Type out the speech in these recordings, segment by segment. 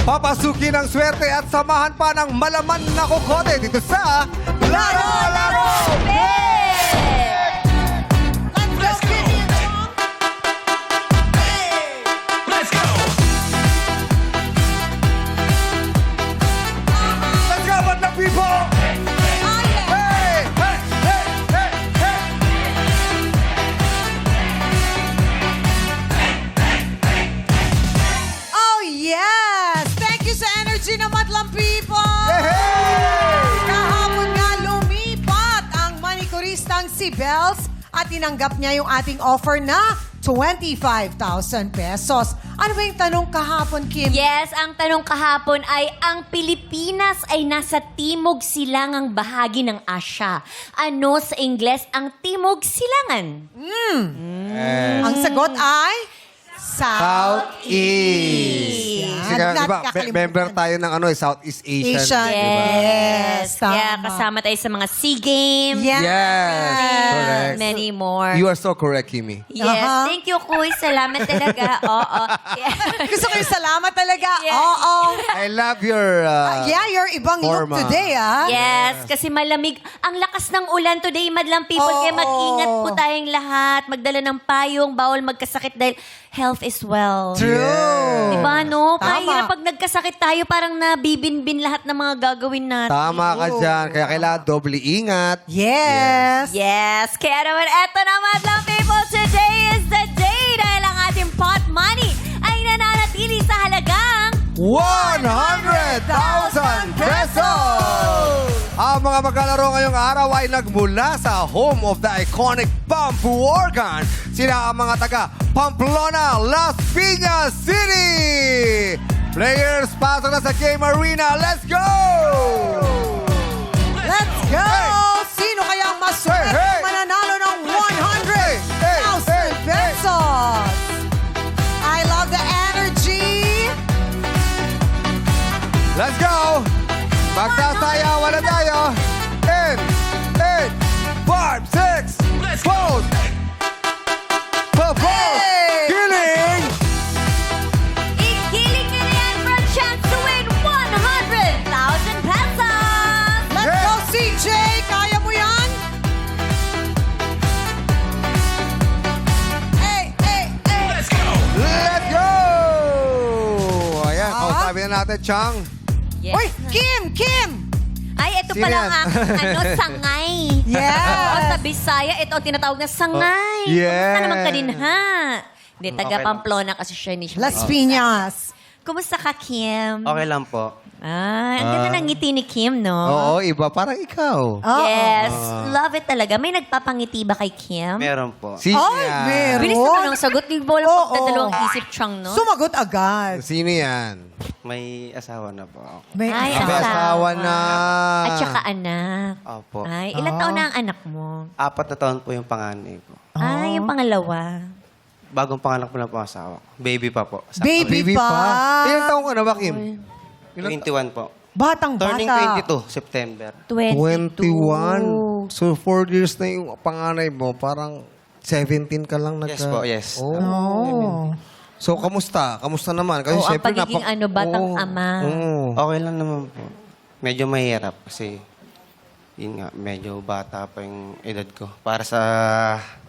Papasukin ang swerte at samahan pa ng malaman na kokote dito sa Laro Laro Let's go! Let's go, Madlang people! Hey! Hey! Hey! Hey! Hey! Oh, yes! Thank you sa energy ng Madlang People! Hey! Kahapon nga lumipat ang manikuristang si Bells at tinanggap niya yung ating offer na 25,000 pesos. Ano ba yung tanong kahapon, Kim? Yes, ang tanong kahapon ay, ang Pilipinas ay nasa timog silangang bahagi ng Asya. Ano sa Ingles ang timog silangan? Ang sagot ay... Southeast. Yan. Sige, di ba, Nakakalimutan. member tayo ng Southeast Asian. Asian. di ba? Yes, Kaya tama. kasama tayo sa mga SEA Games. Yes. Yes, correct. Many more. You are so correct, Kimi. Yes, Aha. thank you, Kuy. Salamat talaga. Oo. Gusto ko yung salamat talaga. Yes. Oo. I love your... Yeah, your ibang look Forma. today, ah. Yes, kasi malamig. Ang lakas ng ulan today, Madlang People. Oo. Kaya mag-ingat po tayong lahat. Magdala ng payong, bawal magkasakit dahil health is wealth. True. Diba, no? Tama. Mahirap pag nagkasakit tayo, parang nabibinbin lahat ng mga gagawin natin. Tama ka dyan. Kaya kailangan doble ingat. Yes. Yes. Kaya naman, eto na, Madlang People. Today is the day dahil ang ating pot money ay nananatili sa halagang 100,000 pesos! Ang mga maglalaro ngayong araw ay nagmula sa home of the iconic bamboo organ. Sila ang mga taga Pamplona, Las Piñas City! Players, pasok na sa game arena. Let's go! Let's go! Hey! Sino kaya ang maswerte Hey, hey! mananalo ng 100,000 Hey, hey, pesos? I love the energy. Let's go! Magsasayawan na tayo. 10, 8, 5, 6, vote! Vote! Hey! Killing! igiling nyo na yan for a chance to win 100,000 pesos! Let's Yeah. go, CJ! Kaya mo yan? Hey, hey, hey! Let's go! Let's go! Ayan, kausapin na natin, Chang. Yes. Uy, Kim! Ay, ito Sino pala yan? ang sangay. Yes. Oo, sa Bisaya, ito ang tinatawag na sangay. Oh, yes. Kumusta naman ka din, ha? Hindi, taga Okay lang. Pamplona kasi siya ni siya. Las Piñas. Kumusta ka, Kim? Okay lang po. Ay, ang ganda ng ngiti ni Kim, no? Oo, iba. Parang ikaw. Oo. Yes. Love it talaga. May nagpapangiti ba kay Kim? Meron po. Sino Ay, yan? meron. Bilis naman ang sagot. Di ba walang Oo. pagdadalawang isip siyang, no? Sumagot agad. Sino yan? May asawa na po ako. May Ay, May asawa na. At saka anak. Opo. Ay, ilang taon na ang anak mo? 4 na taon po yung panganay ko. Ay, yung pangalawa. Bagong panganak po na po ang asawa ko. Baby pa po. Baby pa. Ilang taon ka na ba, Kim? 21 po. Batang bata. Turning 22, September. 21. So, 4 years na yung panganay mo. Parang 17 ka lang nagka... Yes po, yes. Oh. Oh. So, kamusta? Kamusta naman? Kasi Oo, ang syempre, pagiging batang Oo. ama. Oo. Okay lang naman po. Medyo mahirap kasi yun nga, medyo bata pa yung edad ko. Para sa...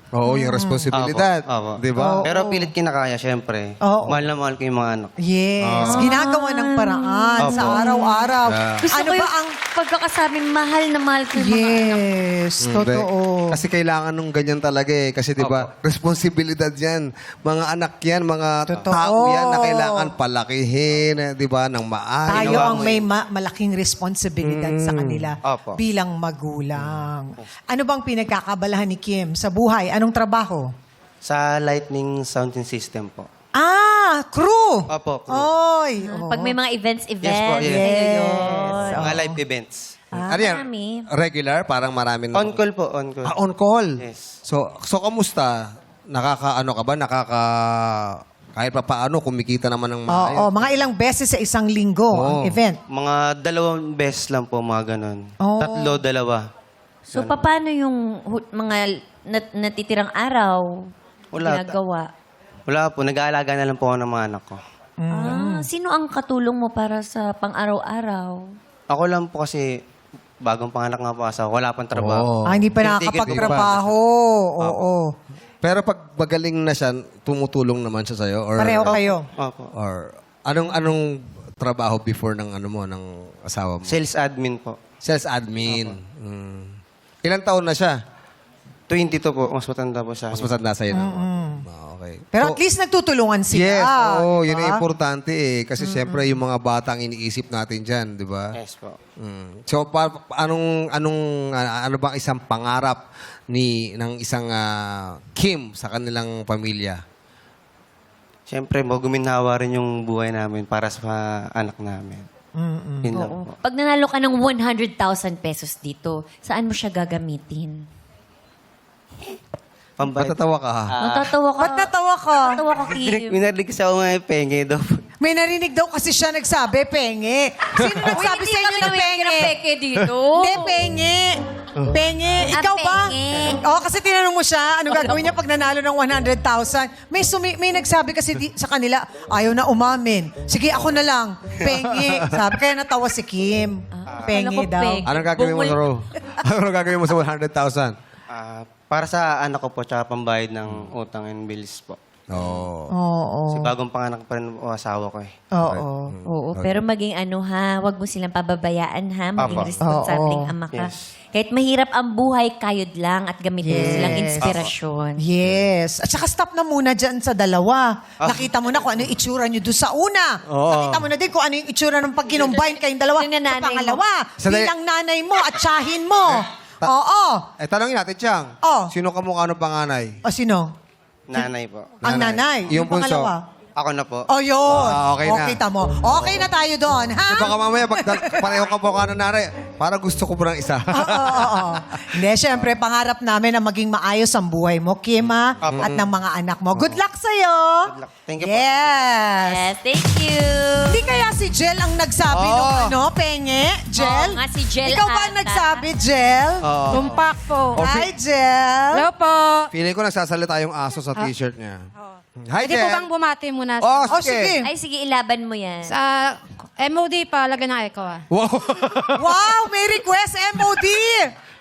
Oo, yung responsibilidad. Opo. Di ba? Pero pilit kinakaya, syempre. Oo. Mahal na mahal ko yung mga anak. Yes. Ginagawa ng paraan Opo. sa araw-araw. Gusto Ano ko ba yung ang... pagkakasabi, mahal na mahal ko yung mga anak. Yes, totoo. Kasi kailangan nung ganyan talaga eh. Kasi di ba, responsibilidad yan. Mga anak yan, mga Totoo. tao yan na kailangan palakihin, di ba, ng maayos. Tayo ginawa ang mo may malaking responsibilidad sa kanila Opo. bilang magulang. Ano bang pinagkakabalahan ni Kim sa buhay? Anong trabaho? Sa Lightning Sounding System po. Crew! Opo, crew. Oy! Pag may mga events, Yes po, yes. Yes. Mga live events. Ano yan? marami. Regular? Parang marami na. On call po, on call. On call? Yes. So kamusta? Nakakaano ka ba? Kahit pa paano, kumikita naman ng maayos. Oo, mga ilang beses sa isang linggo ang Oo. event. Mga 2 beses lang po, mga ganun. Oh. 3, 2. So, paano yung mga natitirang araw? Wala. Ginagawa? Wala po, nag-aalaga na lang po ako ng mga anak ko. Sino ang katulong mo para sa pang-araw-araw? Ako lang po kasi bagong panganak nga po asawa. Wala pang trabaho. Hindi pa Titigit nakakapagtrabaho. Oo. Pero pag magaling na siya, tumutulong naman siya sa'yo? Or, Pareho kayo. Opo. Or anong trabaho before ng ng asawa mo? Sales admin po. Sales admin. Ilang taon na siya? 22 po. Mas matanda po siya. Mas matanda sa'yo na. Okay. Pero at least nagtutulungan sila. Yes, oo. di Yun ba? ang importante eh. Kasi siyempre yung mga batang iniisip natin dyan, di ba? Yes po. So, ano bang isang pangarap ng isang Kim sa kanilang pamilya? Siyempre, guminhawa rin yung buhay namin para sa anak namin. Yun lang po. Pag nanalo ka ng 100,000 pesos dito, saan mo siya gagamitin? Pambayad. Matatawa ka ha? Matatawa ka. Ba't natawa ka? Matatawa ka, Kim. Minarinig kasi ako mga penge daw. May narinig daw kasi siya nagsabi, penge. Sino nagsabi sa inyo na penge? peke dito. Hindi, penge. Penge. Ikaw ba? penge. Oo, kasi tinanong mo siya, ano gagawin niya pag nanalo ng 100,000? May nagsabi kasi sa kanila, ayaw na umamin. Sige, ako na lang. Penge. Sabi, kaya natawa si Kim. Penge Akala ko daw. penge. Anong gagawin mo, Ro? Anong gagawin mo sa 100,000? Para sa anak ko po, tsaka pambayad ng utang and bills po. Oo. Oo. Kasi bagong panganak pa rin po asawa ko eh. Oo. Oo, pero maging wag mo silang pababayaan ha, maging Apa. responsableng Oo. ama ka. Yes. Kahit mahirap ang buhay, kayod lang at gamitin mo silang inspirasyon. Yes. At saka stop na muna dyan sa dalawa. Nakita mo na kung ano yung itsura nyo doon sa una. Oo. Nakita mo na din kung ano yung itsura ng pag kinumbine kayong dalawa. Yung nanay Sa mo. pangalawa, Sandali. bilang nanay mo at tsahin mo. Oo. Tanongin natin, Chang. Oh. Sino kamukha ng panganay? O sino? Nanay po. Ang nanay. Yung bunso. pangalawa. Ako na po. Oh, yun. Okay na. Tamo. Okay na tayo doon, ha? Baka mamaya, pag pareho ka po ng nanay, para gusto ko po ng isa. Oo. Hindi, syempre, pangarap namin na maging maayos ang buhay mo, Kim, ha? At ng mga anak mo. Good luck sa'yo. Good luck. Thank you po. Yes. Yes, thank you. Hindi kaya si Jel ang nagsabi nung penge? Jel? Oo nga, si Jel Ikaw ba ang ata. nagsabi, Jel? Tumpak po. Hi, Jel. Hello po. Feeling ko nagsasalita yung aso sa t-shirt niya. Hi, Pwede po Jen. bang bumati muna? Oh, Oh, sige. sige. Ay, sige, ilaban mo yan. Sa MOD pa, lagyan ng echo ah. Wow. Wow, may request, MOD.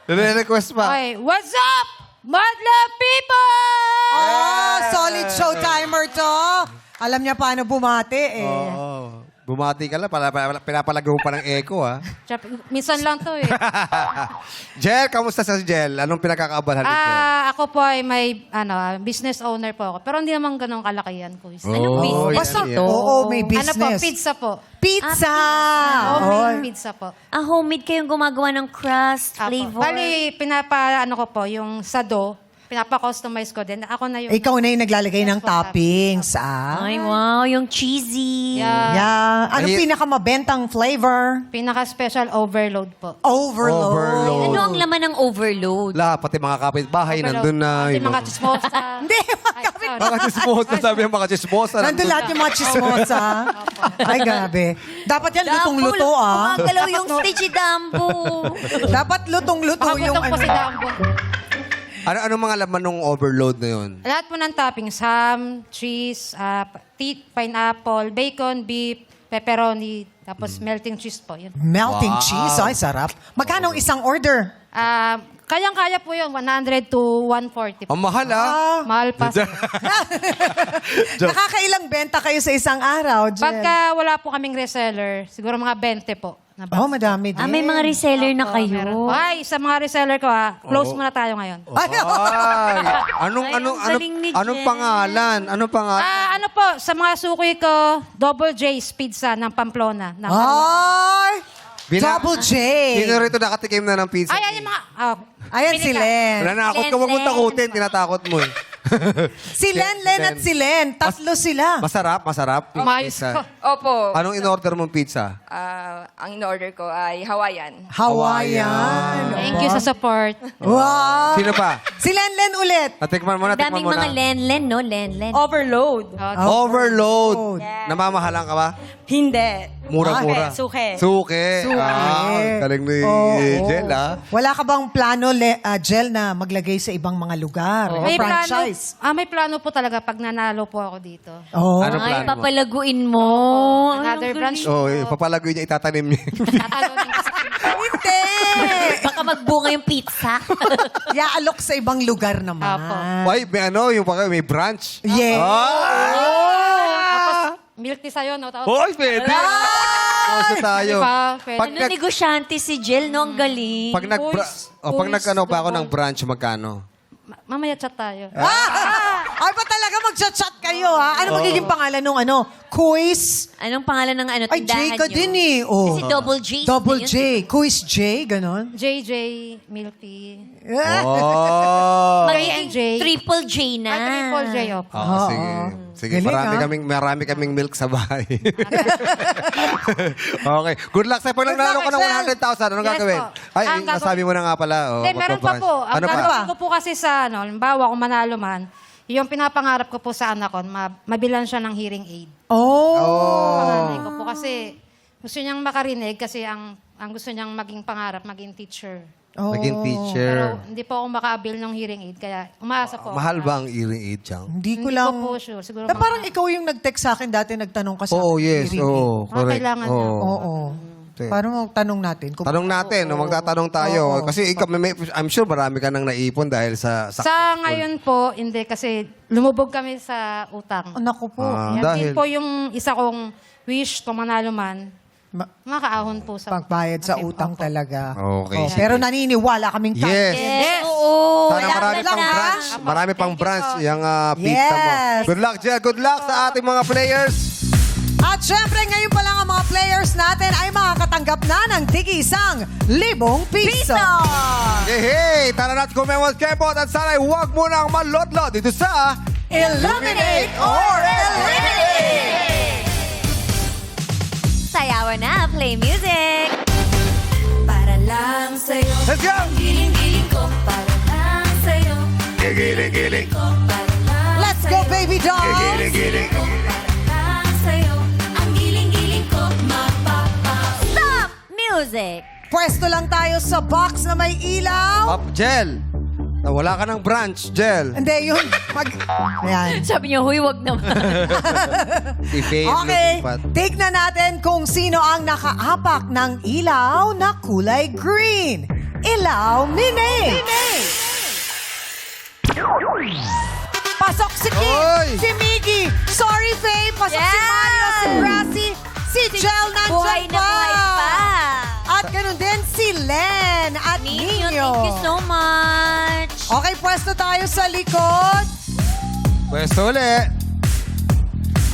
Nire-request pa. Okay, what's up, Madlove people? Oh, solid showtimer to. Alam niya paano bumati eh. Oh. Bumati ka lang, pinapalagaw pa ng echo, ha? Minsan lang to eh. Jel, kamusta sa Jel? Anong pinakakaabalahan ni Jel? Ako po ay may business owner po ako. Pero hindi naman ganun kalaki yan, Kuis. Anong business Basta, ito? oo, may business. Ano po, pizza po. Pizza. Homemade pizza po. Homemade kayong gumagawa ng crust, Apo. flavor. Bali, ano ko po, yung sado, pinapa-customize ko din. Ako na yung... Ikaw na yung naglalagay ng toppings, ah. Ay, wow, yung cheesy. Yeah. Anong Ay- pinakamabentang flavor? Pinaka-special overload po. Overload. Overload. Ano ang laman ng overload? Lahat, pati mga kapitbahay, nandun na. Pati yung mga chismosa. Hindi, Ay, sorry. Mga chismosa, sabi yung mga chismosa. nandun lahat yung mga chismosa. Ay, grabe. Dapat yan lutong-luto, ah. Gumagalaw yung stage Dambo. Dapat lutong-luto yung Makagutom po si Dambo. Ano mga laman ng overload na yun? Lahat po ng toppings, ham, cheese, pineapple, bacon, beef, pepperoni, tapos melting cheese po. Yun. Melting Wow. cheese. Ay, sarap. Magkano ang isang order? Kayang-kaya po yun, 100 to 140 po. Ang mahal, ah. Mahal pa. Nakakailang benta kayo sa isang araw, Jen? Pagka wala po kaming reseller, siguro mga 20 po. Na box. Oh, madami din. May mga reseller na Opo, kayo. meron po. Ay, sa mga reseller ko close muna tayo ngayon. Ay, Ay, ang galing ni anong Jen. pangalan? Anong pangalan? Ano po, sa mga suki ko, Double J's Pizza ng Pamplona. Ay! Double J. Sino rito nakatikim na ng pizza? Ay, yung mga... Ayan si Len. Nanakot ka, huwag mong takutin. Tinatakot mo eh. Si Len at si Len. Tatlo sila. Masarap, masarap. Mayos Pizza. ko. Opo. Anong in-order mong pizza? Ang in-order ko ay Hawaiian. Hawaiian. Thank you sa support. Wow. Sino pa? Si Len ulit. Natikman mo na, tikman Daming mo mga na. len-len, no? Len-len. Overload. Overload. Namamahalan ka ba? Hindi. Mura-mura. Suke. Suke. Suke. Galing ni Oo. Jel, ah. Wala ka bang plano, Jel, na maglagay sa ibang mga lugar? O May plano, franchise? may plano po talaga pag nanalo po ako dito. Oh. Ano Ay, plano mo? papalaguin mo. Another branch. Oh, papalagoy niya, itatanim niya. Tatalunin ko sa Hindi! Baka magbunga yung pizza. Yaalok sa ibang lugar naman. Apo. Ay, may ano, yung may branch. Yeah. Ah! milk tea sa'yo, no? Hoy, pwede. Koso tayo. Diba? Pwede. Pag, Ano, negosyante si Jill, no? Ang galing. pag nag-ano ba ako ng branch, magkano? Mamaya chat tayo. Ay, ba talaga mag-chat kayo, ha? Ano magiging pangalan nung Quiz? Anong pangalan ng Ay, J tindahan ka nyo? din eh. Oh. Kasi double J. Double yun. J. Quiz J, ganon. JJ milk tea. Oh. Magiging J&J. triple J na. Triple J, opo. Ah, sige. Sige, Galing, marami kaming milk sa bahay. Okay. Good luck sa'yo. Pag Good nanalo luck, ka ng Excel. 100,000, anong Yes gagawin? po. Ay, Ang gagawin- nasabi mo na nga pala. Oh, Hindi, meron pa magpa-branch. po. Ang Ano pa? gagawin ko po kasi sa, halimbawa, kung manalo man, yung pinapangarap ko po sa anak ko, mabilan siya ng hearing aid. Oh. Panganay ko po kasi gusto niyang makarinig kasi ang gusto niyang maging pangarap, maging teacher. Oh. Maging teacher. Pero hindi po ako makaabil ng hearing aid, kaya umaasa po ako. Mahal ba ang hearing aid, Chang? Hindi ko Hindi lang... ko po sure. Siguro Na parang ikaw yung nag-text sa akin dati, nagtanong ka sa Oo, akin, yes. Irene. Oo, correct. kailangan niya. Oo. Oo. Okay. Parang tanong natin. Kung Tanong natin, magtatanong tayo. Oo. Kasi ikaw, I'm sure marami ka nang naipon dahil sa... Sa ngayon po, hindi kasi lumubog kami sa utang. Naku po. Ah, Yan dahil... din po yung isa kong wish kung manalo man, makaahon po sa Pagbayad sa Kasi, utang opo. talaga. Okay, Oh, sige. pero naniniwala kaming Yes. Yes. Oo. Sana Wala marami ka pang na. branch. Marami pang Thank you branch po. yung pizza mo. Yes. Good luck, Jel. Good luck sa ating mga players. At syempre, ngayon pa lang ang mga players natin ay makakatanggap na ng tig-isang 1,000 piso. Hey, hey! Tara na't kumemot kepot at sana'y huwag mo nang malotlo dito sa... Illuminate or eliminate! Sayawan na. Play music. Para lang sa'yo. Let's go! Giling-giling ko. Para lang sa'yo. Gigiling-giling. Ko. Para lang Let's go, baby dolls! Gigiling-giling. Para lang sa'yo. Ang giling-giling ko. Stop! Music. Pwesto lang tayo sa box na may ilaw. Up, Jel. Wala ka ng branch, Jel. Hindi, yun. Ayan. Sabi niya, huy, wag naman. Si Faye Okay, lumipat. tignan natin kung sino ang nakaapak ng ilaw na kulay green. Ilaw Mine! Pasok si Kim, Oy! si Miggy, sorry Faye, pasok si Yes! Mario, si Brassy, si Jel Buhay nandyan na buhay pa. At ganun din si Len at Ninyo, Nino. thank you so much. Okay, pwesto tayo sa likod. Pwesto uli.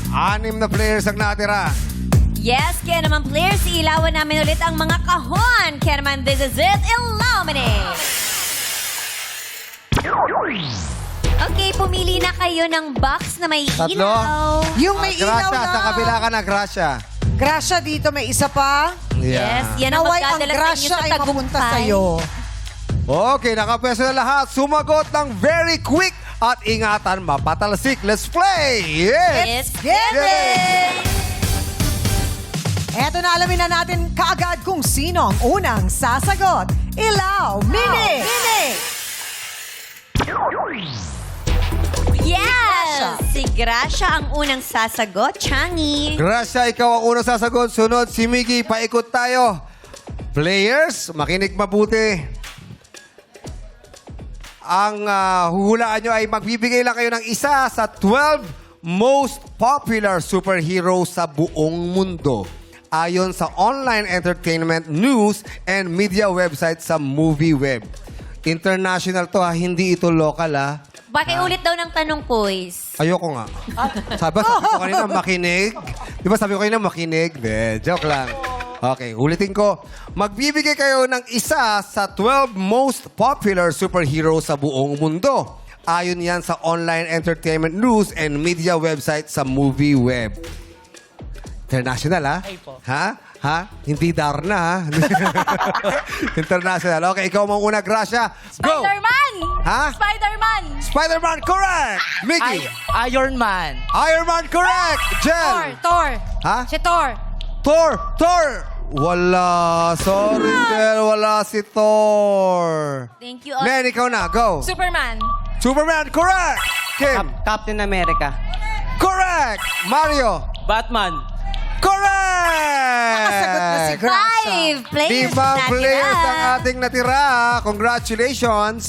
6 na players ang natira. Yes, kaya naman players, ilawan namin ulit ang mga kahon. Kaya naman, this is it, Illuminate! Okay, pumili na kayo ng box na may Tatlo. ilaw. Yung may ilaw Gracia, na. sa kabila ka na, Gracia. Gracia dito, may isa pa. Yes, yan ang Naway ang magdadala sa inyo grasya sa ay mapunta tagumpay. sa'yo. Okay, nakapwesto na lahat. Sumagot ng very quick at ingatan mapatalsik. Let's play! Yes! Yes, Get it! Eto na, alamin na natin kaagad kung sino ang unang sasagot. Ilaw, Mini! Yes! Si Gracia ang unang sasagot, Changi. Gracia, ikaw ang unang sasagot. Sunod, si Miggy. Paikot tayo. Players, makinig mabuti. Ang huhulaan nyo ay magbibigay lang kayo ng isa sa 12 most popular superheroes sa buong mundo. Ayon sa online entertainment, news, and media website sa MovieWeb. International to ha, hindi ito local ha. Ulit daw ng tanong, Poise. Ayoko nga. Sabi ko kanina makinig. Di ba sabi ko kanina makinig? Joke lang. Okay, ulitin ko. Magbibigay kayo ng isa sa 12 most popular superheroes sa buong mundo. Ayon yan sa online entertainment news and media website sa MovieWeb. International, ha? Ha? Ha? Hindi Darna, ha? International. Okay, ikaw mong una, Gracia. Go! Spider-Man! Ha? Spider-Man! Spider-Man, correct! Mickey! Iron Man. Iron Man, correct! Jen! Thor. Ha? Si Thor. Thor! Wala. Sorry, girl. Wala si Thor. Thank you. Len, ikaw na. Go. Superman. Superman, correct! Kim, Captain America. correct! Mario, Batman. correct! Nakasagot na si Gracia. 5 players 5 na players ang tira. ating natira. Congratulations!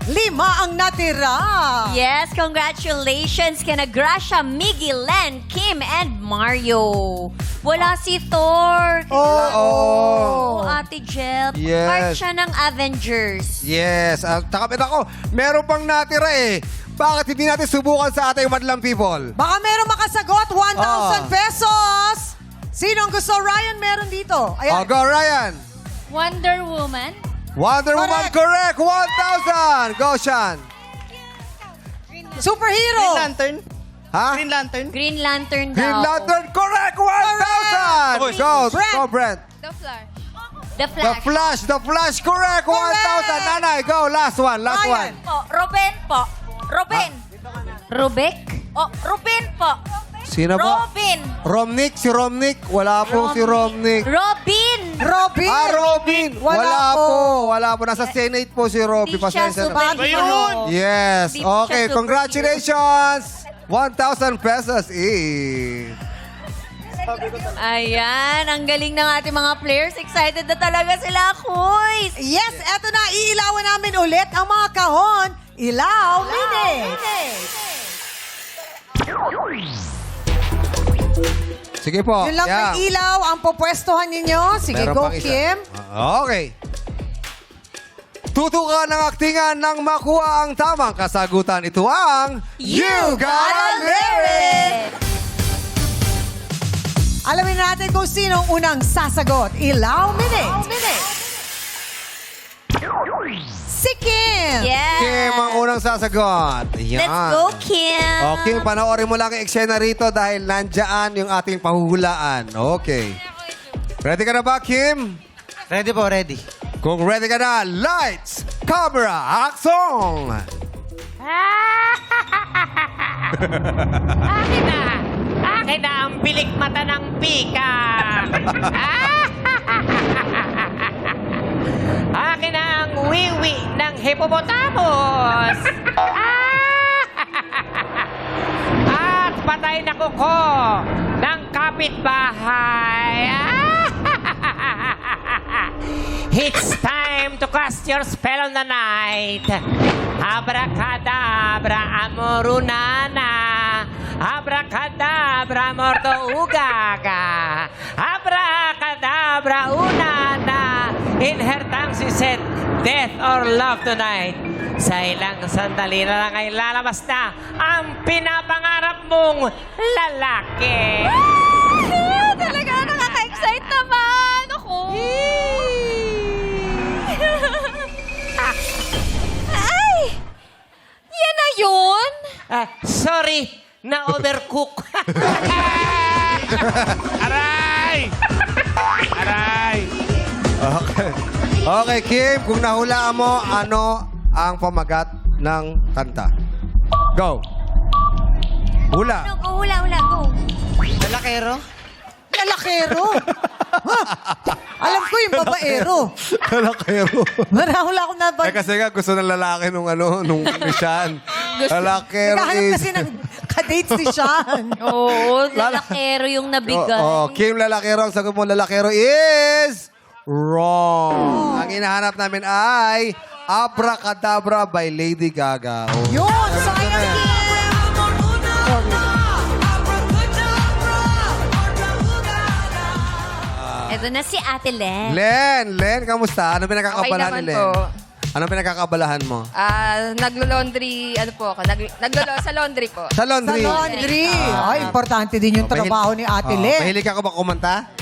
5 ang natira. Yes, congratulations kina Gracia, Miggy, Len, Kim, and Mario. Wala si Thor. Oo. Ate Jel. Yes. Part siya ng Avengers. Yes. Takapit ako, meron pang natira eh. Bakit hindi natin subukan sa ating madlang people? Baka meron makasagot, 1,000 Ah. pesos. Sinong gusto? Ryan, meron dito. Ayan. Go, Ryan. Wonder Woman. Wonder Woman, correct! 1,000! Go, Sean. Superhero. Lantern. Ha? Green Lantern. Green Lantern daw. Green Lantern, correct! 1,000! Go, Brent. go, Brent. The Flash. The Flash. The Flash, correct! 1,000! Nanay, go, last one, last Ryan. one. Po, Ruben po. Ruben. Rubek? Oh, Ruben po. Sino po? Robin. Romnick, si Romnick. Wala po si Romnick. Robin. Robin. Robin! Wala po. Wala po. Nasa Senate po si Robin. Di siya Pasensya na. Batman. Yes. Di po Okay, siya congratulations! 1,000 pesos each. Ayan, ang galing ng ating mga players. Excited na talaga sila, Kuys. Yes, eto na. Iilawan namin ulit ang mga kahon. Ilaw, minute. Sige po. Yun lang Yeah. may ilaw ang popwestohan ninyo. Sige, Meron go, pang isa. Kim. Okay. Tutukan ng aktingan nang makuha ang tamang kasagutan. Ito ang You Gotta Lyric! Alamin natin kung sino ang unang sasagot. Ilaw, minute. Si Kim. Yes. Kim ang unang sasagot. Yan. Let's go, Kim. Okay, panoorin mo lang ang eksena rito dahil nandyan yung ating pahuhulaan. Okay. Ready ka na ba, Kim? Ready po, ready. Kung ready ka na, lights, camera, action! Akin na ang bilik mata ng pika. Akin na ang wiwi ng hippopotamus. At patay na kuko ng kapitbahay. It's time to cast your spell on the night. Abracadabra, amorunana. Abracadabra, morto ugaga. Abracadabra, unana. In her tongue she said, death or love tonight. Sa ilang sandali na lang ay lalabas na ang pinapangarap mong lalaki. Talaga, nakaka-excite naman ako. Ay! Yan na yun? Sorry, na-overcook. Aray! Aray! Okay. Okay, Kim, kung nahulaan mo, ano ang pamagat ng kanta? Go. Hula. Go, hula, go. Lalakero? Lalakero. Ha? Alam ko yung babaero. Lalakero. Marahula akong nabag. Kasi nga gusto ng lalaki nung Sean. Lalakero Naghahanap is... kasi ng kadate si Sean. Oo, lalakero yung nabigay. Kim, lalakero. Ang sagot mo, lalakero is... Wrong. Ang hinahanap namin ay Abracadabra by Lady Gaga. Oh. Yun, sayang Kim. Ito na si Ate Len. Len, kamusta? Ano pinagkakabalahan Okay ni naman Len? po. Ano pinagkakabalahan mo? Naglo-laundry, ano po ako? Sa laundry po. Sa Sa laundry. laundry. Ay, importante din yung trabaho ni Ate Len. Mahilig ka ba kumanta?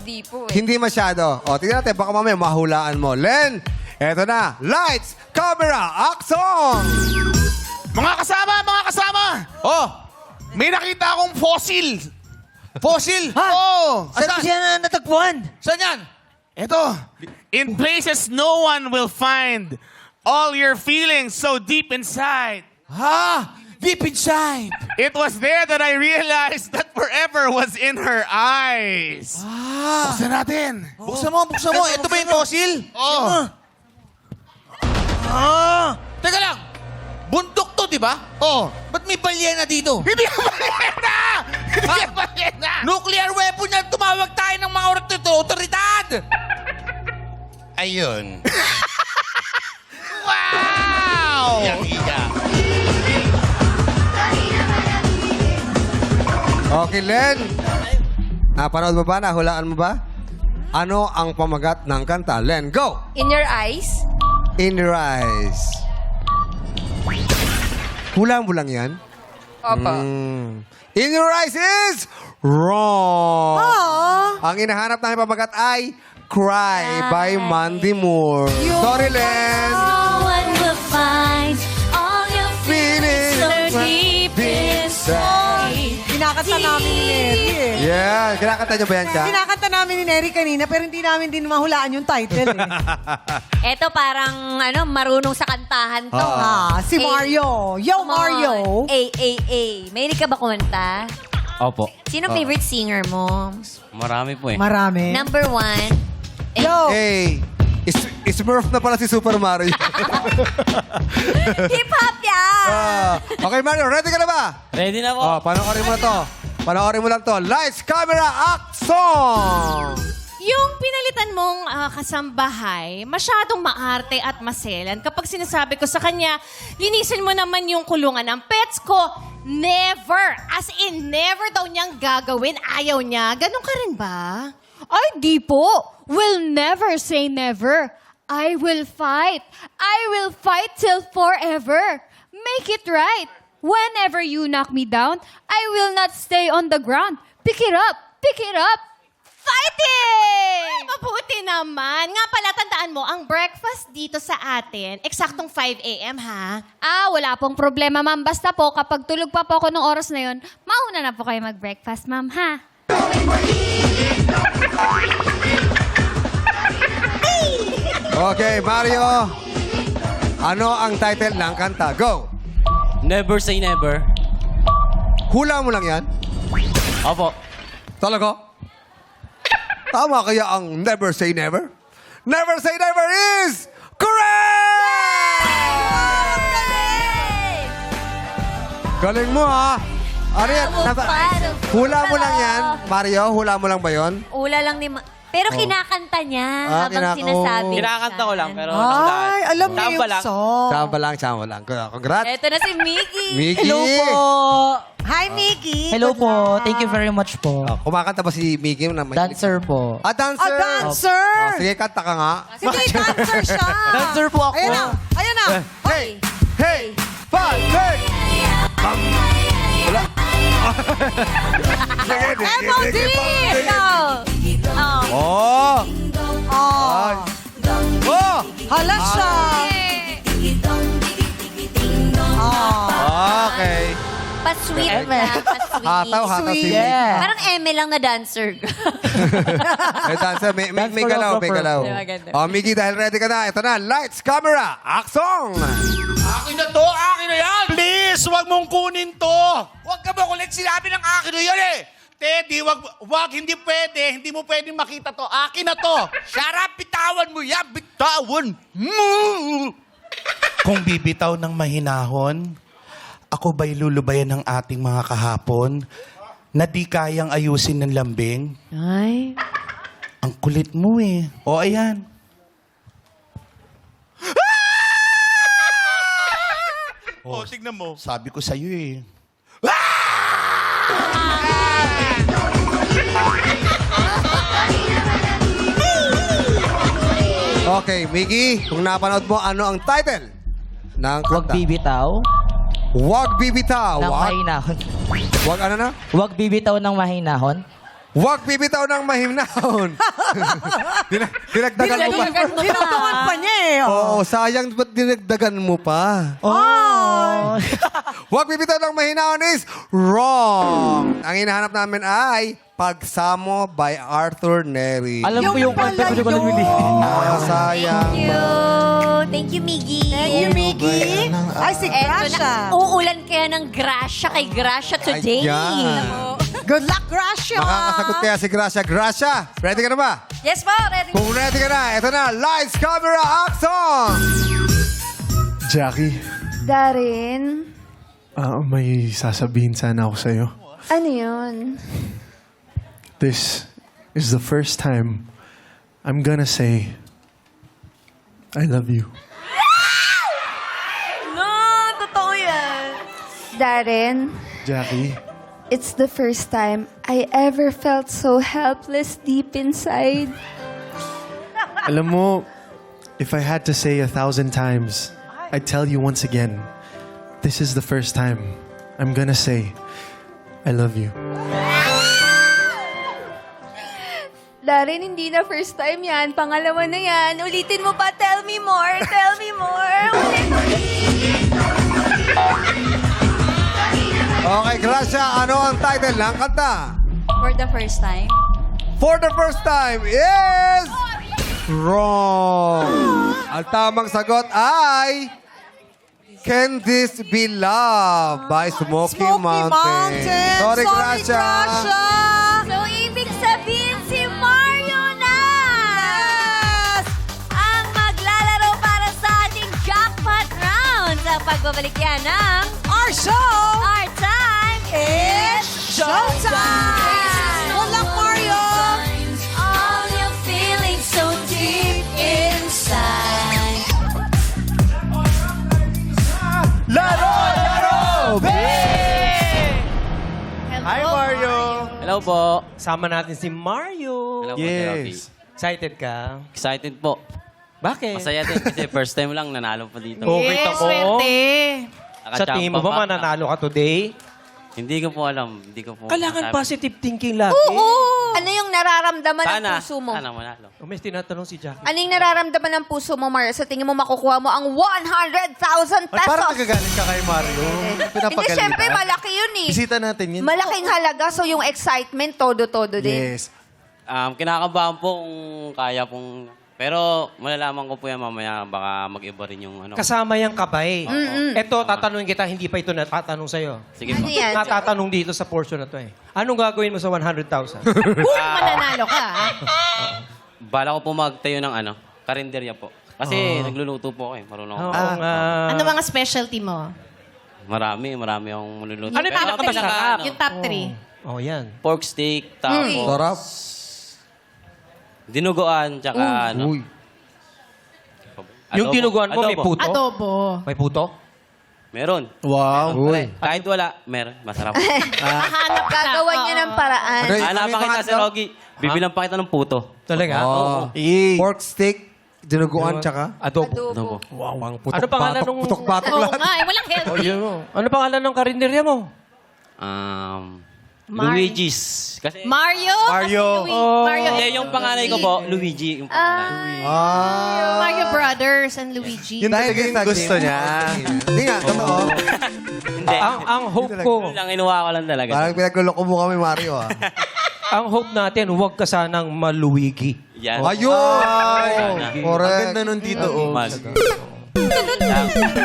Hindi po eh. Hindi masyado. O, tingnan natin. Baka mamaya mahulaan mo. Len, eto na. Lights, camera, action! Mga kasama! Oh! May nakita akong fossil! Fossil? Ha? Oh! Saan siya natagpuan? Saan yan? Ito. In places no one will find all your feelings so deep inside. Ha? deep inside. It was there that I realized that forever was in her eyes. Buksan natin. Buksan mo. Ito ba yung fossil? Oh. Teka lang. Bundok to, di ba? Oh. Ba't may balyena dito? Hindi balena! Hindi balena! Nuclear weapon yan. Tumawag tayo ng mga otoridad. Ayun. Wow! Okay, Len. Napanood mo ba? Nahulaan mo ba? Ano ang pamagat ng kanta? Len, go! In your eyes. In your eyes. Hulaan mo lang yan? Opo. In your eyes is wrong. Aww. Ang hinahanap namin pamagat ay Cry by Mandy Moore. Sorry, Len. No one will find all your feelings so deep inside. Kinakanta namin ni Neri eh. Yeah, kinakanta niyo ba yan siya? Kinakanta namin ni Neri kanina pero hindi namin din mahulaan yung title eh. Eto parang marunong sa kantahan to. Si Mario. Yo, Mario. Mahilig ka ba kumanta? Opo. Sino favorite singer mo? Marami po eh. Marami. Number 1. Yo. Hey, Smurf na pala si Super Mario. Hip-hop yan! Okay, Mario, ready ka na ba? Ready na po. Oh, panoorin mo na to. Panoorin mo lang to. Lights, camera, action! Yung pinalitan mong kasambahay, masyadong maarte at maselan. Kapag sinasabi ko sa kanya, linisin mo naman yung kulungan ng pets ko, never. As in, never daw niyang gagawin. Ayaw niya. Ganun ka rin ba? Ay, di po. Will never say never. I will fight. I will fight till forever. Make it right. Whenever you knock me down, I will not stay on the ground. Pick it up. Pick it up. Fighting! Ay, mabuti naman. Nga pala, tandaan mo, ang breakfast dito sa atin, eksaktong 5 a.m., ha? Wala pong problema, ma'am. Basta po, kapag tulog pa po ako ng oras na yun, mauna na po kayo mag-breakfast, ma'am, ha? Okay, Mario. Ano ang title ng kanta? Go! Never say never. Hula mo lang yan? Opo. Talaga? Tama kaya ang never say never? Never say never is correct! Galing mo, ha? Ano yan? Hula mo lang yan? Mario, hula mo lang ba yon? Ula lang ni Pero kinakanta niya habang sinasabi. Kinakanta ko lang, pero Ay, alam niya Samba yung lang. song. Samba lang. Congrats. Eto na si Mickey. Mickey! Hello po. Hi, Mickey. Hello Good po. luck. Thank you very much po. Kumakanta ba si Mickey? Dancer po. Dancer! dancer! Sige, kanta ka nga. Sige, dancer siya. Dancer po ako. Ayan na. Ayan na. Hey! Hey! Five! Hey! Wala. Sige, MOD! Oh! Oh. Oh! Hala siya. Okay. Pa-sweet lang. Pa-sweet. Hataw si Sweet. Mickey. Yeah. Parang Eme lang na dancer. May dancer, may galaw, may galaw. Maganda. Oh, Mickey, dahil ready ka na, ito na, lights, camera, action! Akin na to! Akin na yan! Please, huwag mong kunin to! Huwag ka ba kulit sinabi ng akin na yan eh! Teddy, wag, hindi pwede. Hindi mo pwedeng makita to. Akin na to! Shut up! Bitawan mo yan! Bitawan! Kung bibitaw ng mahinahon, ako ba'y lulubayan ng ating mga kahapon na di kayang ayusin ng lambing? Ay. Ang kulit mo eh. O ayan. Oh, tignan mo. Sabi ko sa'yo eh. Okay, Mickey, kung napanood mo, ano ang title ng Huwag kanta? bibitaw Huwag bibitaw. ng mahinahon. Huwag ano na? Huwag bibitaw ng mahinahon. Huwag bibitaw ng mahimnahon. Dinagdagan mo pa. Dinagdagan pa niya eh. Oo, sayang ba't dinagdagan mo pa? Oh. Huwag bibitaw ng mahinahon is wrong. Ang hinahanap namin ay Pagsamo by Arthur Neri. Alam ko yung kanta, pero ko lang hindi. Sayang. Thank you, Miggy. Thank you, Mickey. Ay, si Eto Crush na. Uulan kaya kaya ng Gracia kay Gracia today. Ayan. Good luck, Gracia! Makakasagot kaya si Gracia. Gracia, ready ka na ba? Yes po, ready. Kung ready ka na, ito na. Lights, camera, action! Jackie, Darin, may sasabihin sana ako sa'yo. ano yun? This is the first time I'm gonna say, I love you. No, totoo yan. Darin, Jackie, it's the first time I ever felt so helpless deep inside. alam mo, if I had to say 1,000 times, I'd tell you once again, this is the first time I'm gonna say, I love you. Darin, hindi na first time yan. Pangalawa na yan. Ulitin mo pa, tell me more, tell me more. Okay, Gracia, ano ang title ng kanta? For the first time. For the first time is... wrong. Ang tamang sagot ay... Can This Be Love by Smoky Mountain. Sorry, Gracia. So, ibig sabihin si Mario na ang maglalaro para sa ating jackpot round. Sa pagbabalik yan ng Our show Our Time is Showtime! Good luck, Mario! All your feelings so deep inside. Laro! Hi, Mario! Hello po. Sama natin si Mario. Yes. Excited ka? Excited po. Bakit? Masaya din kasi first time lang nanalo po dito. Oh, kita ko. Sa tingin mo Nakachamba ba mananalo ka today? Hindi ko po alam. Hindi ko po Kailangan masabi. positive thinking lagi. Ano yung nararamdaman ng Sana. puso mo? Sana manalo. Oh, may tinatanong si Jackie. Ano yung nararamdaman ng puso mo, Mario? Sa tingin mo makukuha mo ang 100,000 pesos? Parang nagagalit ka kay Mario. Hindi, syempre, malaki yun eh. Bisita natin yun. Malaking halaga, so yung excitement, todo-todo din. Yes. Kinakabahan po kung kaya pong... Pero malalaman ko po yan mamaya. Baka mag-iba rin yung ano. Kasama yung kabay. Ito, tatanungin kita, hindi pa ito natatanong sa'yo. Sige Ano po. yan? Natatanong dito sa portion na to eh. Anong gagawin mo sa 100,000? Mananalo ka. Bala ko po magtayo ng ano, karinderya po. Kasi nagluluto po ako eh. Marunong ako. Oo nga. Ano mga specialty mo? Marami akong maluluto. Ano yung Pero pinakamasarap? Yung top 3. Oh, yan. pork steak, tapos Sarap. dinuguan, tsaka ano. Uy. Yung tinuguan mo, may Adobo. puto? Adobo. May puto? Meron. Wow. Uy. Kahit wala, meron. Masarap. Hahanap ka. Gagawan niya ng paraan. Ano, Hanap yung pa kita si pangatlo? Rogi. Bibilang pa kita ng puto. Talaga? Oh. Pork steak, dinuguan, tsaka... Adobo. Adobo. Wow, ang Ano pangalan nung... putok-batok Oo lahat. nga, walang healthy. Oh, yun mo. Ano pangalan ng karinderya mo? Luigi's. Kasi... Mario? Mario. Mario. Hindi, yung panganay ko po, Luigi. Yung pangalan. Mario Brothers and Luigi. Yun talaga yung gusto niya. Hindi nga, totoo. Hindi. Ang hope ko, Yun lang, inuha ko lang talaga. Parang pinagluloko mo kami, Mario, ah. ang hope natin, huwag ka sanang maluwigi. Yan. Ayun! Correct. Ang ganda nun, Tito Ogs.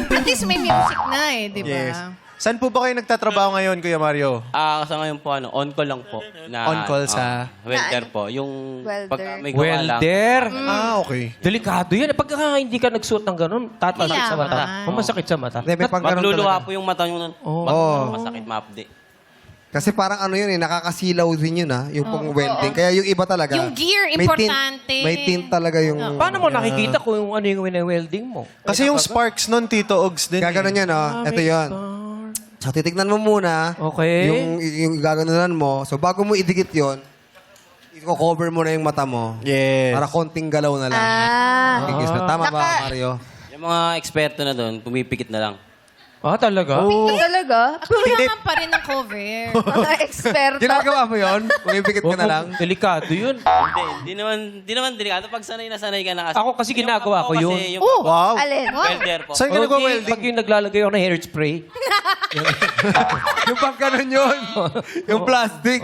At least may music na eh, di ba? Yes. Saan po ba kayo nagtatrabaho ngayon, Kuya Mario? Sa ngayon po, on-call lang po. On-call sa- welder po. Yung Welder. pagka may gawa lang. Welder. Okay. Delikado yan. Pagka hindi ka nagsuot ng ganun, tatasik sa mata. Kailangan. Masakit sa mata. Hindi, may pang ganun Magluluwa talaga. po yung mata nyo. Oo. Masakit, maapdi. Kasi parang ano yun eh, nakakasilaw din yun yung pong welding. Kaya yung iba talaga. Yung gear, may tint- importante. May tint talaga yung... Paano mo nakikita kung ano yung wine-welding mo? Kasi yung sparks nun, Tito Ogs din. Gaganon yan, Ito yun. So, titignan mo muna. Okay. Yung gaganunan mo. So, bago mo idikit yun, i-cover mo na yung mata mo. Yes. Para konting galaw na lang. Kikis na. Tama ba, Mario? Yung mga eksperto na doon, pumipikit na lang. Ah, talaga? Talaga? Kailangan pa rin ng cover. Mga eksperto. Ginagawa mo yun? Pumipikit ka na lang? Delikado yun. Hindi naman delikado. Pag sanay na sanay ka na kasi. Ako kasi ginagawa ko yun. Yung Wow. Alin? welder po. Saan ka nagwa-welding? Pag yung naglalagay ako ng hairspray. Yung pag ganun yun. Yung plastic.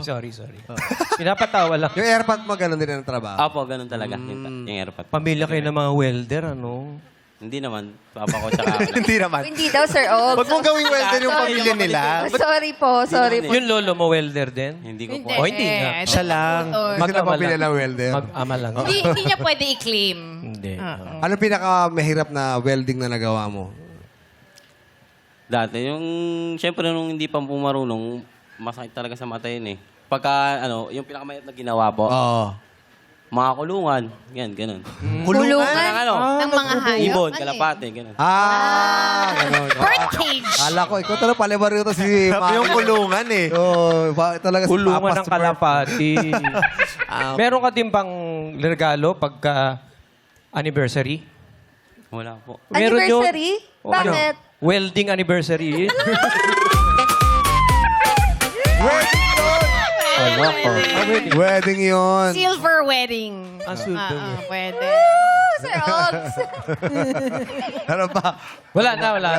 Sorry. Pinapatawa lang. Yung airpot mo, ganun din ang trabaho. Apo, ganun talaga. Yung airpot. Pamilya kayo ng mga welder, ano? Hindi naman. Papa ko tsaka ako. Hindi naman. Hindi daw, Sir Og. Huwag mong gawing welder yung pamilya nila. Sorry po. Yung lolo mo welder din? Hindi ko po. O hindi nga. Siya lang. Hindi na pabili ng welder. Mag-ama lang. Hindi niya pwede i-claim. Hindi. Ano pinaka-mahirap na welding na nagawa mo? Dati, siyempre nung hindi pa po marunong, masakit talaga sa mata yun eh. Pagka, yung pinakamahirap na ginawa po, Oo. mga kulungan, yan, ganun. Kulungan ng mga hayop. Ibon, kalapate, ganun. Ganun. Birdcage. Kala ko, ikaw talaga palibaryo to si Maki. Yung kulungan eh. Talaga si Kulungan Papa ng Super. kalapati. Meron ka din bang regalo pagka anniversary? Wala po. Meron yun. Anniversary? O, Bakit? Welding anniversary. Wedding yun. Silver wedding. silver. Pwede. Sir Ogs. Ano ba? Wala na. wala.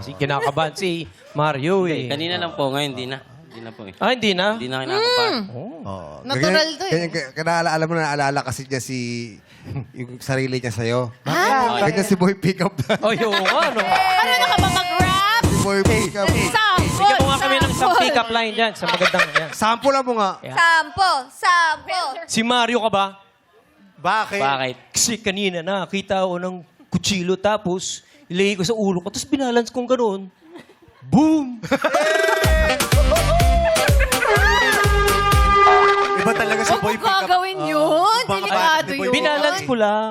Kasi kinakabahan si Mario eh. Kanina lang po, ngayon hindi na. Hindi na po eh. Hindi na? Hindi na kinakabahan. Natural to eh. Alam mo na, naalala kasi niya yung sarili niya sa'yo. Ganyan si Boy Pickup. Oh, yung ano. Ano ka ba mag-rap? Si Boy Pickup. Bigyan mo nga kami ng isang pick-up line dyan sa magandang yan. Sample lang mo nga. Sampo. Si Mario ka ba? Bakit? Bakit? Kasi kanina nakita ako ng kutsilo tapos ilagay ko sa ulo ko tapos binalance kong gano'n. Boom! Iba talaga si Boy Huwag mo gagawin yun. Delikado yun. Binalance ko lang.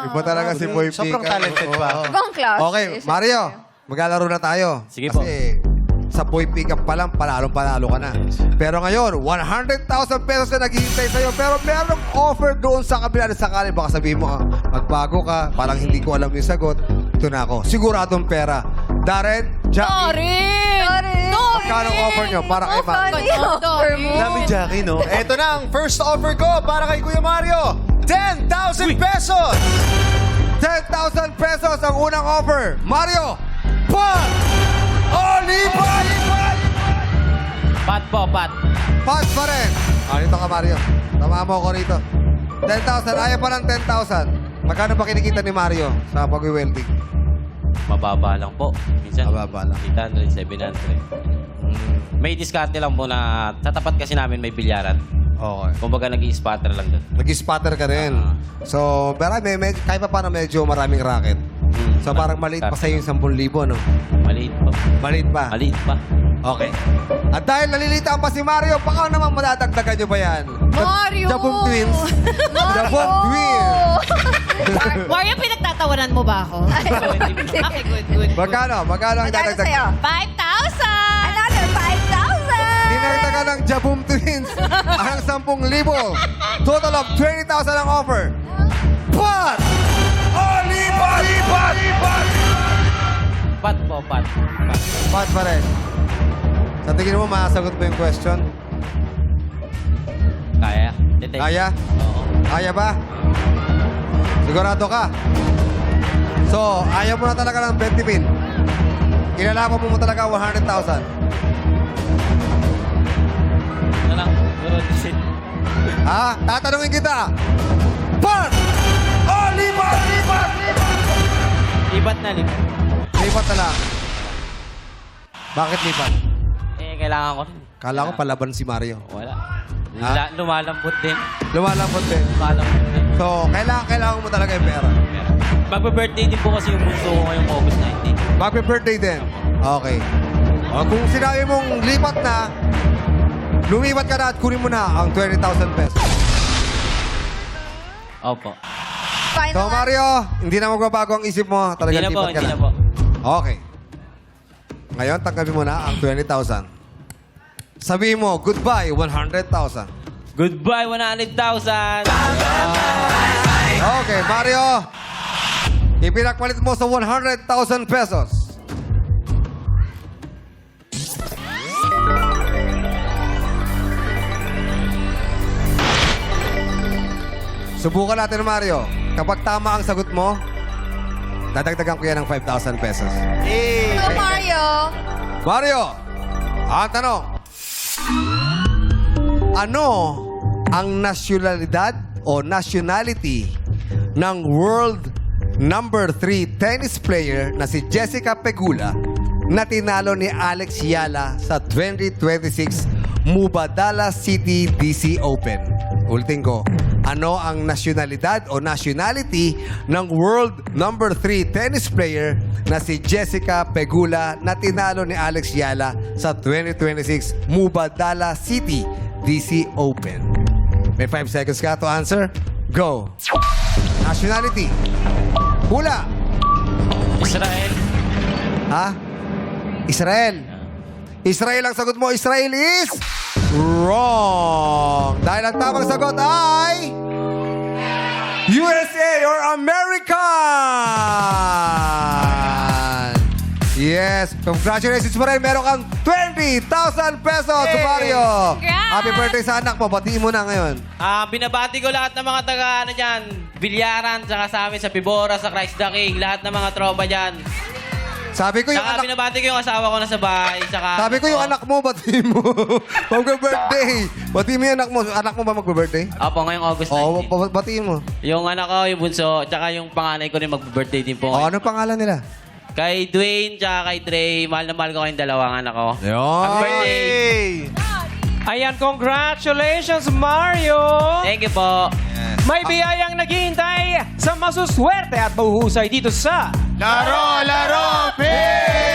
Iba talaga si Boy Pickup. Sobrang talented pa. Ibang class. Okay, Mario, maglalaro na tayo. Sige po. Kasi sa Boy Pickup pa lang, panalo ka na. Pero ngayon, 100,000 pesos na naghihintay sa'yo. Pero merong offer doon sa kabila na sakali. Baka sabihin mo, magbago ka, parang hindi ko alam yung sagot. Ito na ako. Siguradong pera. Darren, Jackie. Magkano offer nyo para kay Mario? Dami Jackie, no? Eto na ang first offer ko para kay Kuya Mario. 10,000 pesos! 10,000 pesos ang unang offer. Mario, pat! Lipat! Pat po, pat. Pat pa rin. Dito ka, Mario. Tama mo ako rito. 10,000. Ayaw pa ng 10,000. Magkano pa kinikita ni Mario sa pag-welding? Mababa lang po. Minsan, Mababa lang. 800, 700. May diskarte lang po na sa tapat kasi namin may bilyaran. Okay. Kumbaga nag-i-spatter lang doon. Nag-spatter ka rin. So, pero kahit pa paano medyo maraming racket. So, parang maliit pa sa'yo yung 10,000, no? Maliit po. Maliit pa? Maliit pa. Okay. At dahil nalilitaan pa si Mario, baka naman madadagdagan nyo ba yan? Mario! Jabong Twins. Jabong Twins. Mario, pinagtatawanan mo ba ako? Okay, good. Magkano? Magkano ang dadagdag? 5,000! Another 5,000! Dinagdagan ng Jabong Twins ang 10,000. Total of 20,000 ang offer. Pat! Lipat! Pat po, pat. Pat pa rin. Sa tingin mo, masagot mo yung question? Kaya. Detect. Kaya? Oo. Kaya ba? Sigurado ka? So, ayaw mo na talaga ng 20 mil. Kinalaban mo talaga 100,000. Ano lang? Pero decide. Ha? Tatanungin kita. Pat! Lipat! Libat na, libat. Lipat na lang. Bakit lipat? Kailangan ko rin. Kala ko palaban si Mario. Wala. Ha? Lumalambot din. Lumalambot din. Lumalambot din. So, kailangan mo talaga yung pera. Magbe-birthday din po kasi yung bunso ko ngayong August 19. Magbe-birthday din. Okay. O, kung sinabi mong lipat na, lumipat ka na at kunin mo na ang 20,000 pesos. Opo. So, Mario, hindi na magbabago ang isip mo. Talagang Hindi na po, lipat ka hindi na. na po. Okay. Ngayon, tanggapin mo na ang 20,000. Sabihin mo, goodbye, 100,000. Goodbye, 100,000! Okay, Mario. Ipinakpalit mo sa 100,000 pesos. Subukan natin, Mario. Kapag tama ang sagot mo, dadagdagan ko yan ng 5,000 pesos. So, Mario. Mario, ang tanong. Ano ang nasyonalidad o nationality ng world number 3 tennis player na si Jessica Pegula na tinalo ni Alex Yala sa 2026 Mubadala City DC Open? Ulitin ko, ano ang nasyonalidad o nationality ng world number 3 tennis player na si Jessica Pegula na tinalo ni Alex Yala sa 2026 Mubadala City DC Open? May 5 seconds ka to answer. Go. Nationality. Hula. Israel. Ha? Israel. Israel ang sagot mo. Israel is wrong. Dahil ang tamang sagot ay USA or American. Yes. Congratulations pa rin. Meron kang 20,000 pesos, Mario. Happy birthday sa anak mo. Batiin mo na ngayon. Binabati ko lahat ng mga taga, dyan, Bilyaran, saka sa amin sa Pibora, sa Christ the King, lahat ng mga tropa dyan. Sabi ko yung Saka anak... binabati ko yung asawa ko na sa bahay, saka... Sabi ko yung anak mo, batiin mo. Mag-birthday. Batiin mo yung anak mo. Anak mo ba mag-birthday? Opo, ngayong August 19. Oo, batiin mo. Yung anak ko, yung bunso, tsaka yung panganay ko rin mag-birthday din po. O, anong pangalan nila? Kay Dwayne, tsaka kay Dre, mahal na mahal ko kayong dalawang anak ko. Yun. Happy birthday! Ayan, congratulations, Mario! Thank you po. May biyayang naghihintay sa masuswerte at mahuhusay dito sa Laro, laro, pay!